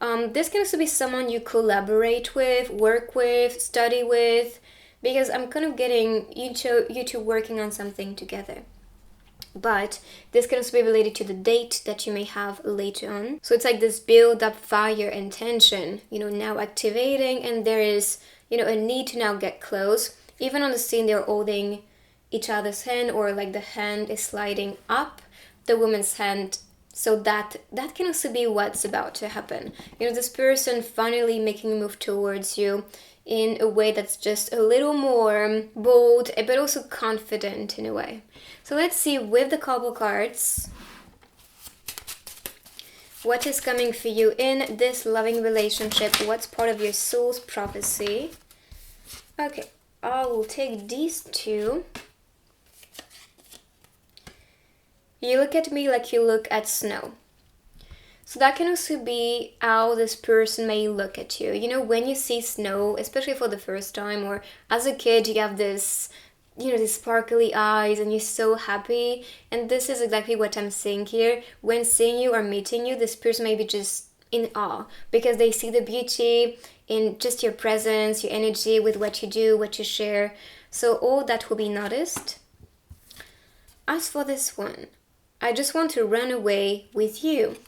This can also be someone you collaborate with, work with, study with, because I'm kind of getting you two working on something together. But this can also be related to the date that you may have later on. So it's like this build up fire and tension, now activating, and there is, a need to now get close. Even on the scene, they're holding each other's hand, or like the hand is sliding up the woman's hand. So that can also be what's about to happen. This person finally making a move towards you in a way that's just a little more bold, but also confident in a way. So let's see with the couple cards, what is coming for you in this loving relationship? What's part of your soul's prophecy? Okay, I will take these two. You look at me like you look at snow. So that can also be how this person may look at you. When you see snow, especially for the first time, or as a kid, you have this, these sparkly eyes and you're so happy. And this is exactly what I'm seeing here. When seeing you or meeting you, this person may be just in awe because they see the beauty in just your presence, your energy with what you do, what you share. So all that will be noticed. As for this one, I just want to run away with you.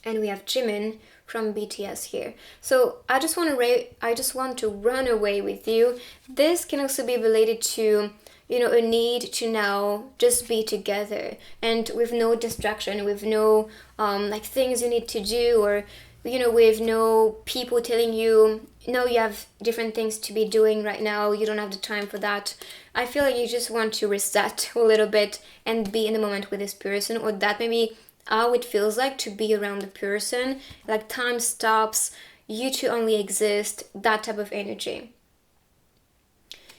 And we have Jimin from BTS here. So I just want to run away with you. This can also be related to, a need to now just be together and with no distraction, with no things you need to do, or with no people telling you, no, you have different things to be doing right now, you don't have the time for that. I feel like you just want to reset a little bit and be in the moment with this person, or that maybe how it feels like to be around the person, like time stops, you two only exist, that type of energy.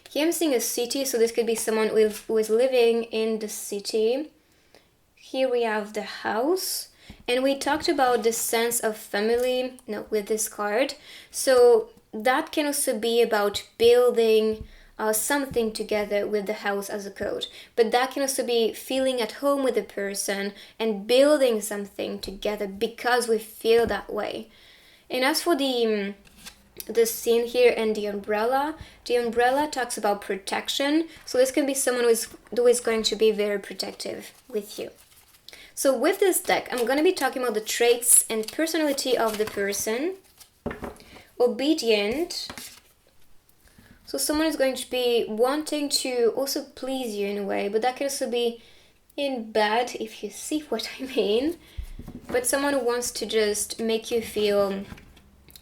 Here I'm seeing a city, so this could be someone who is living in the city. Here we have the house, and we talked about the sense of family with this card. So that can also be about building something together with the house as a code, but that can also be feeling at home with the person and building something together because we feel that way. And as for the scene here and the umbrella talks about protection, so this can be someone who is going to be very protective with you. So with this deck, I'm going to be talking about the traits and personality of the person. Obedient. So someone is going to be wanting to also please you in a way, but that can also be in bad, if you see what I mean. but someone who wants to just make you feel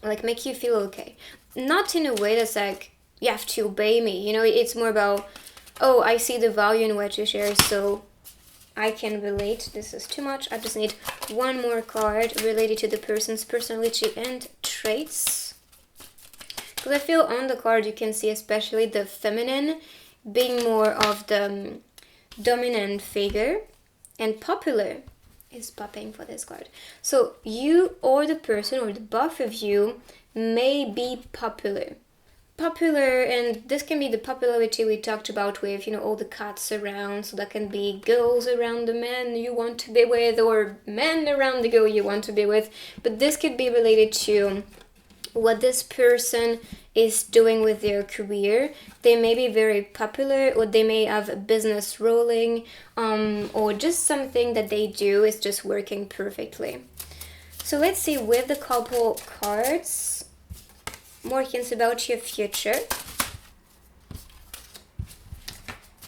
okay. Not in a way that's like, you have to obey me, you know, it's more about, oh, I see the value in what you share, so I can relate. This is too much. I just need one more card related to the person's personality and traits. Because I feel on the card you can see especially the feminine being more of the dominant figure, and popular is popping for this card. So you or the person or the both of you may be popular, and this can be the popularity we talked about with, you know, all the cats around. So that can be girls around the men you want to be with, or men around the girl you want to be with, but this could be related to what this person is doing with their career. They may be very popular, or they may have a business rolling, or just something that they do is just working perfectly. So let's see with the couple cards, more hints about your future.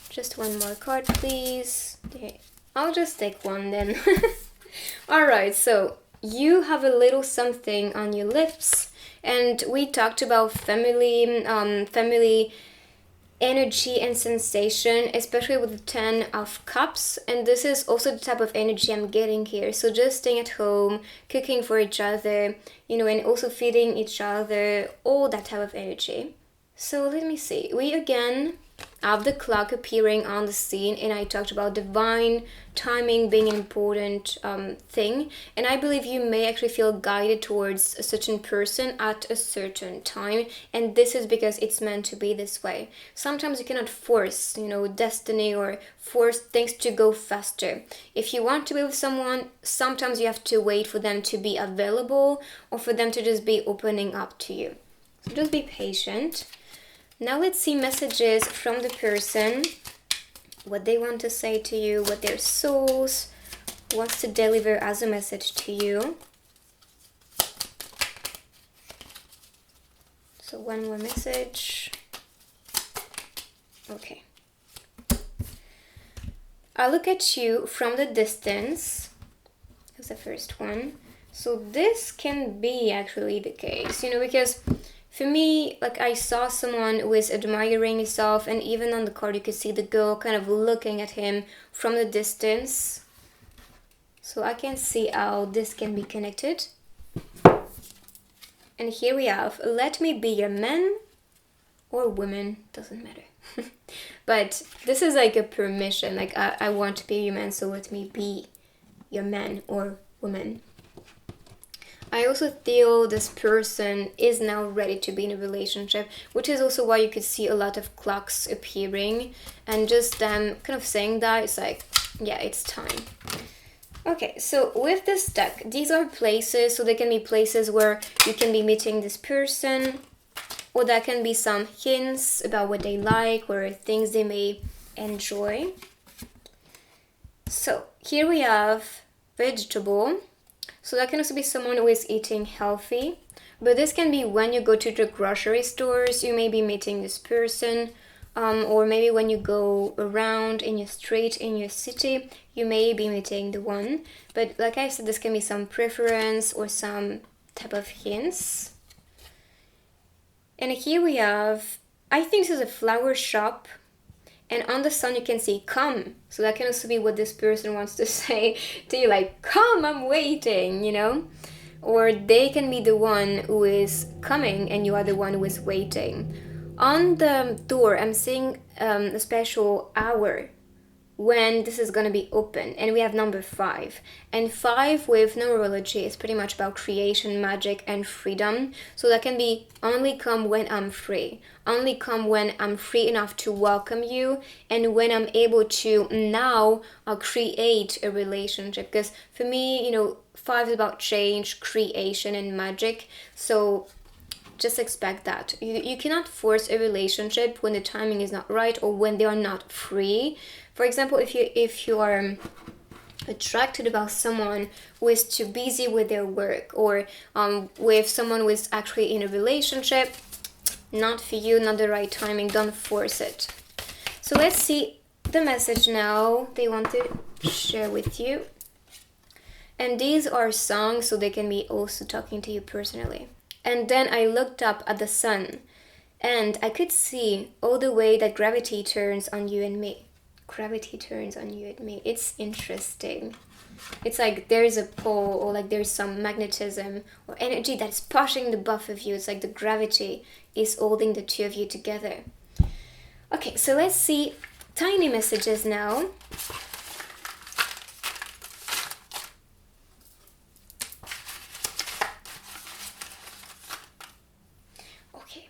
Just one more card, please. Okay. I'll just take one then. Alright, so you have a little something on your lips, and we talked about family energy and sensation, especially with the 10 of Cups, and this is also the type of energy I'm getting here. So just staying at home, cooking for each other, you know, and also feeding each other, all that type of energy. So let me see, we again have the clock appearing on the scene, and I talked about divine timing being an important thing, and I believe you may actually feel guided towards a certain person at a certain time, and this is because it's meant to be this way. Sometimes you cannot force, you know, destiny, or force things to go faster. If you want to be with someone, sometimes you have to wait for them to be available, or for them to just be opening up to you. So just be patient. Now let's see messages from the person, what they want to say to you, what their souls wants to deliver as a message to you. So one more message. Okay. I look at you from the distance. That's the first one. So this can be actually the case, you know, because for me, like, I saw someone who is admiring himself, and even on the card you could see the girl kind of looking at him from the distance. So I can see how this can be connected. And here we have, let me be your man or woman, doesn't matter. But this is like a permission, like I want to be your man, so let me be your man or woman. I also feel this person is now ready to be in a relationship, which is also why you could see a lot of clocks appearing, and just them kind of saying that, it's like, yeah, it's time. Okay, so with this deck, these are places, so they can be places where you can be meeting this person, or that can be some hints about what they like or things they may enjoy. So here we have vegetable. So that can also be someone who is eating healthy, but this can be when you go to the grocery stores, you may be meeting this person, or maybe when you go around in your street, in your city, you may be meeting the one. But like I said, this can be some preference or some type of hints. And here we have, I think this is a flower shop, and on the sun you can see come. So that can also be what this person wants to say to you, like, come, I'm waiting, you know? Or they can be the one who is coming and you are the one who is waiting. On the door, I'm seeing a special hour when this is going to be open, and we have number 5, and 5 with numerology is pretty much about creation, magic, and freedom. So that can be only come when I'm free, only come when I'm free enough to welcome you, and when I'm able to now create a relationship. Because for me, you know, 5 is about change, creation, and magic. So just expect that. You cannot force a relationship when the timing is not right or when they are not free. For example, if you are attracted about someone who is too busy with their work, or with someone who is actually in a relationship, not for you, not the right timing, don't force it. So let's see the message now they want to share with you. And these are songs, so they can be also talking to you personally. And then I looked up at the sun, and I could see all the way that gravity turns on you and me. Gravity turns on you and me. It's interesting. It's like there's a pole, or like there's some magnetism or energy that's pushing the both of you. It's like the gravity is holding the two of you together. Okay, so let's see tiny messages now. Okay.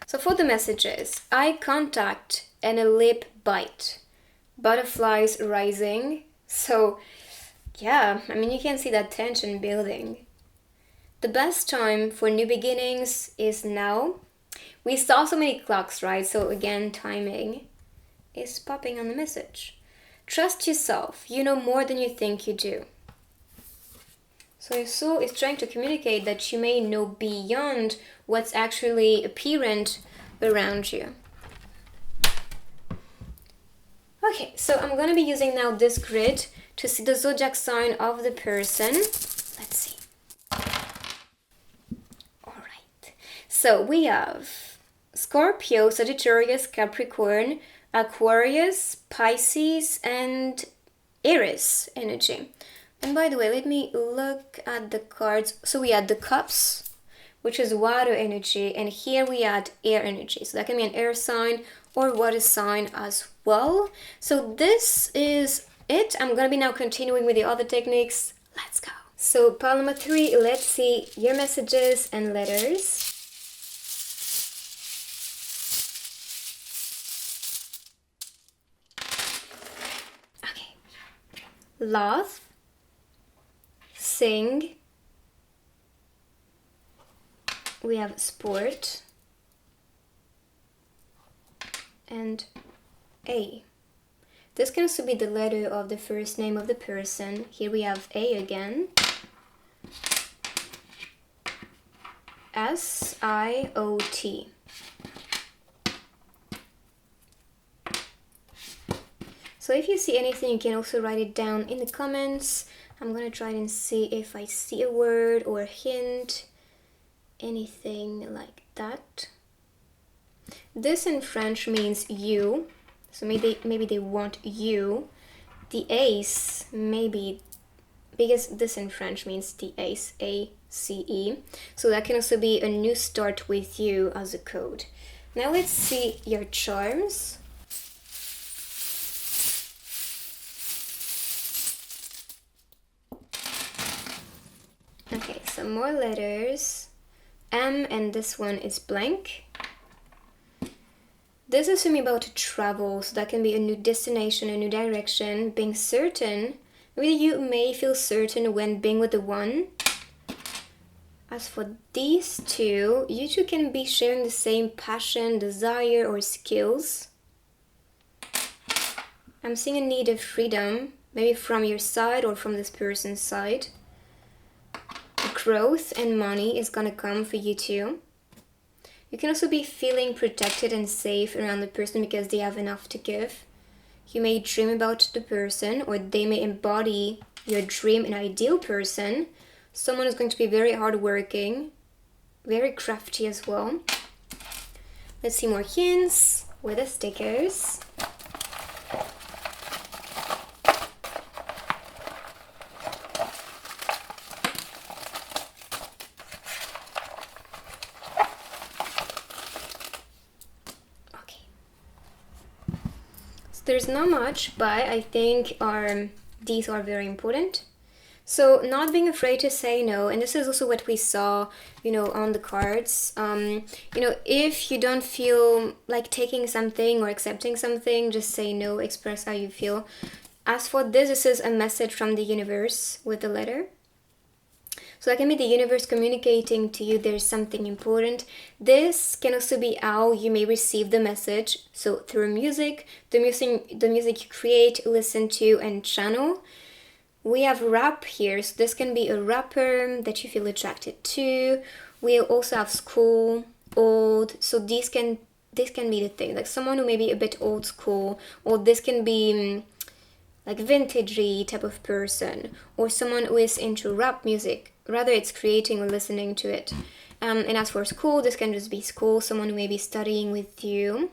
So for the messages, eye contact and a lip bite. Butterflies rising. So yeah, I mean, you can see that tension building. The best time for new beginnings is now. We saw so many clocks, right? So again, timing is popping on the message. Trust yourself. You know more than you think you do. So your soul is trying to communicate that you may know beyond what's actually apparent around you. Okay, so I'm going to be using now this grid to see the zodiac sign of the person. Let's see. Alright, so we have Scorpio, Sagittarius, Capricorn, Aquarius, Pisces, and Aries energy. And by the way, let me look at the cards. So we had the cups, which is water energy, and here we had air energy. So that can be an air sign or water sign as well. So this is it. I'm gonna be now continuing with the other techniques. Let's go. So pile number 3, let's see your messages and letters. Okay. Laugh, sing, we have sport, and A. This can also be the letter of the first name of the person. Here we have A again. S-I-O-T. So if you see anything, you can also write it down in the comments. I'm gonna try and see if I see a word or a hint, anything like that. This in French means you, so maybe they want you. The ace, maybe, because this in French means the ace, A-C-E. So that can also be a new start with you as a code. Now let's see your charms. Okay, some more letters. M, and this one is blank. This is something about travel, so that can be a new destination, a new direction, being certain. Maybe you may feel certain when being with the one. As for these two, you two can be sharing the same passion, desire, or skills. I'm seeing a need of freedom, maybe from your side or from this person's side. Growth and money is gonna come for you too. You can also be feeling protected and safe around the person because they have enough to give. You may dream about the person, or they may embody your dream and ideal person. Someone is going to be very hardworking, very crafty as well. Let's see more hints with the stickers. There's not much, but I think these are very important. So not being afraid to say no, and this is also what we saw, on the cards. If you don't feel like taking something or accepting something, just say no, express how you feel. As for this is a message from the universe with the letter. So that can be the universe communicating to you there's something important. This can also be how you may receive the message. So through music, the music you create, listen to, and channel. We have rap here, so this can be a rapper that you feel attracted to. We also have school, old. So this can be the thing, like someone who may be a bit old school, or this can be like vintagey type of person, or someone who is into rap music. Rather, it's creating or listening to it. And as for school, this can just be school, someone who may be studying with you.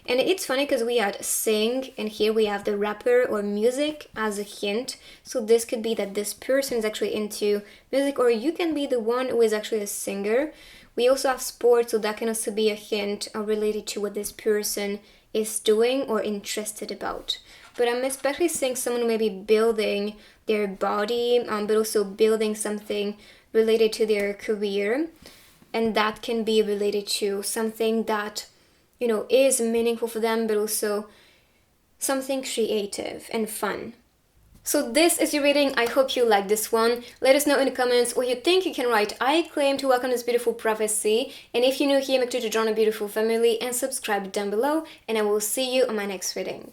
And it's funny because we had sing, and here we have the rapper or music as a hint. So this could be that this person is actually into music, or you can be the one who is actually a singer. We also have sports, so that can also be a hint related to what this person is doing or interested about. But I'm especially seeing someone maybe building their body, but also building something related to their career. And that can be related to something that, is meaningful for them, but also something creative and fun. So this is your reading. I hope you like this one. Let us know in the comments what you think. You can write I claim to welcome this beautiful prophecy. And if you're new here, make sure to join a beautiful family and subscribe down below. And I will see you on my next reading.